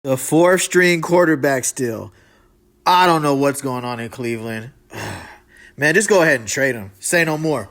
The fourth string quarterback still. I don't know what's going on in Cleveland. Man, just go ahead and trade him. Say no more.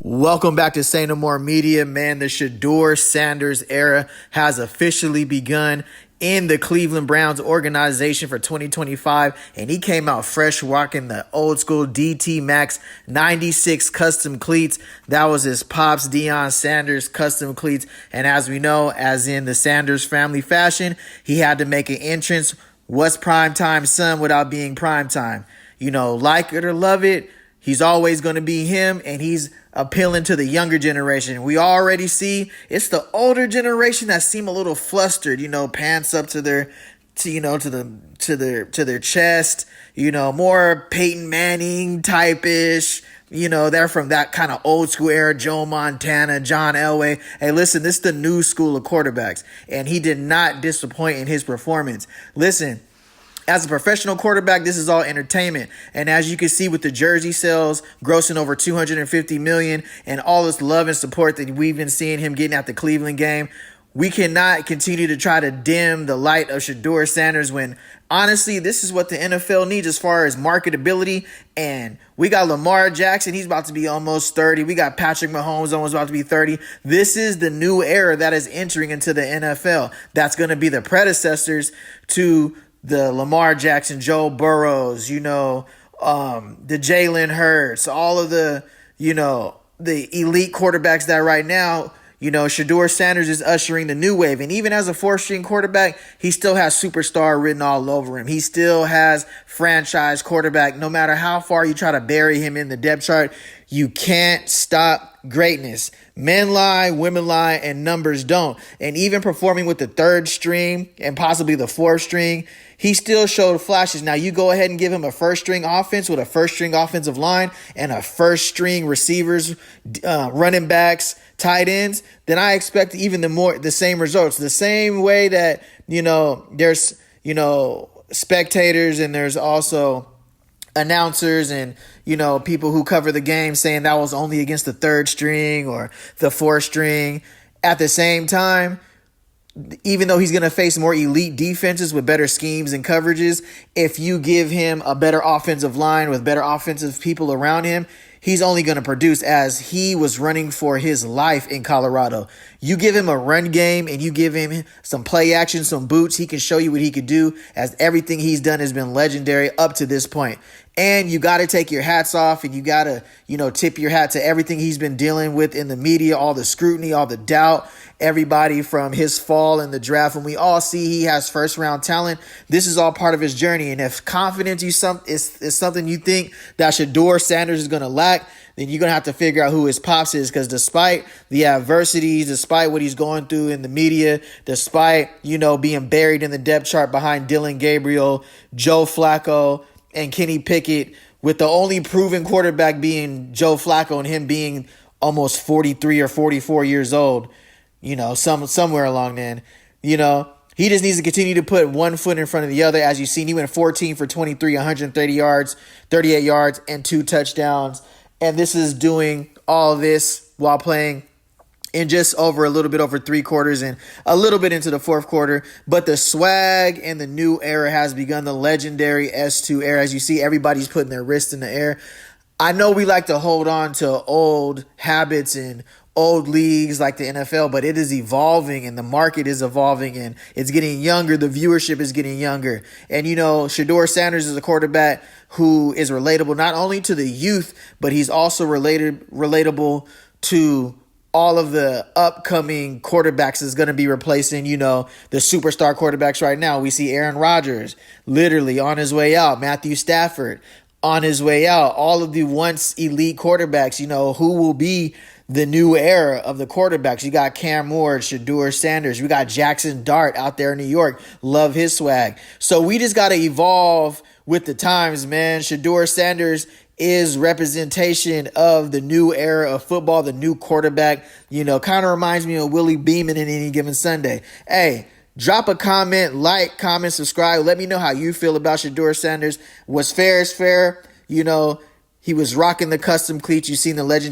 Welcome back to Say No More Media. Man, the Shedeur Sanders era has officially begun in the Cleveland Browns organization for 2025, and he came out fresh rocking the old school DT Max 96 custom cleats. That was his pops, Dillon Sanders custom cleats, and as we know, as in the Sanders family fashion, he had to make an entrance. What's primetime son without being primetime? You know, like it or love it, he's always going to be him, and he's appealing to the younger generation. We already see it's the older generation that seem a little flustered, pants up to their chest, more Peyton Manning type-ish. They're from that kind of old school era, Joe Montana, John Elway. Hey, listen, this is the new school of quarterbacks, and he did not disappoint in his performance. Listen, as a professional quarterback, this is all entertainment. And as you can see with the jersey sales grossing over $250 million and all this love and support that we've been seeing him getting at the Cleveland game, we cannot continue to try to dim the light of Shedeur Sanders when, honestly, this is what the NFL needs as far as marketability. And we got Lamar Jackson. He's about to be almost 30. We got Patrick Mahomes almost about to be 30. This is the new era that is entering into the NFL. That's going to be the predecessors to the Lamar Jackson, Joe Burrows, the Jalen Hurts, all of the elite quarterbacks that right now, Shedeur Sanders is ushering the new wave. And even as a fourth-string quarterback, he still has superstar written all over him. He still has franchise quarterback. No matter how far you try to bury him in the depth chart, you can't stop greatness. Men lie, women lie, and numbers don't. And even performing with the third string and possibly the fourth string, he still showed flashes. Now, you go ahead and give him a first-string offense with a first-string offensive line and a first-string receivers, running backs, tight ends, then I expect even the same results. The same way that, there's, spectators and there's also announcers and, people who cover the game saying that was only against the third string or the fourth string. At the same time, even though he's going to face more elite defenses with better schemes and coverages, if you give him a better offensive line with better offensive people around him, he's only going to produce as he was running for his life in Colorado. You give him a run game and you give him some play action, some boots, he can show you what he could do, as everything he's done has been legendary up to this point. And you got to take your hats off and you got to, tip your hat to everything he's been dealing with in the media, all the scrutiny, all the doubt, everybody from his fall in the draft. When we all see he has first round talent, this is all part of his journey. And if confidence is something you think that Shedeur Sanders is going to lack, then you're going to have to figure out who his pops is, because despite the adversities, despite what he's going through in the media, despite, being buried in the depth chart behind Dillon Gabriel, Joe Flacco, and Kenny Pickett, with the only proven quarterback being Joe Flacco and him being almost 43 or 44 years old, somewhere along then, he just needs to continue to put one foot in front of the other. As you've seen, he went 14 for 23, 130 yards, 38 yards, and 2 touchdowns. And this is doing all this while playing in just a little bit over 3 quarters and a little bit into the fourth quarter. But the swag and the new era has begun, the legendary S2 era. As you see, everybody's putting their wrist in the air. I know we like to hold on to old habits and old leagues like the NFL, but it is evolving and the market is evolving and it's getting younger. The viewership is getting younger. And, Shedeur Sanders is a quarterback who is relatable not only to the youth, but he's also relatable to all of the upcoming quarterbacks is going to be replacing, the superstar quarterbacks right now. We see Aaron Rodgers literally on his way out, Matthew Stafford on his way out, all of the once elite quarterbacks, who will be the new era of the quarterbacks. You got Cam Ward, Shedeur Sanders. We got Jackson Dart out there in New York. Love his swag. So we just got to evolve with the times, man. Shedeur Sanders is representation of the new era of football, the new quarterback. Kind of reminds me of Willie Beeman in Any Given Sunday. Hey, drop a comment, comment, subscribe. Let me know how you feel about Shedeur Sanders. What's fair is fair. He was rocking the custom cleats. You've seen the legend.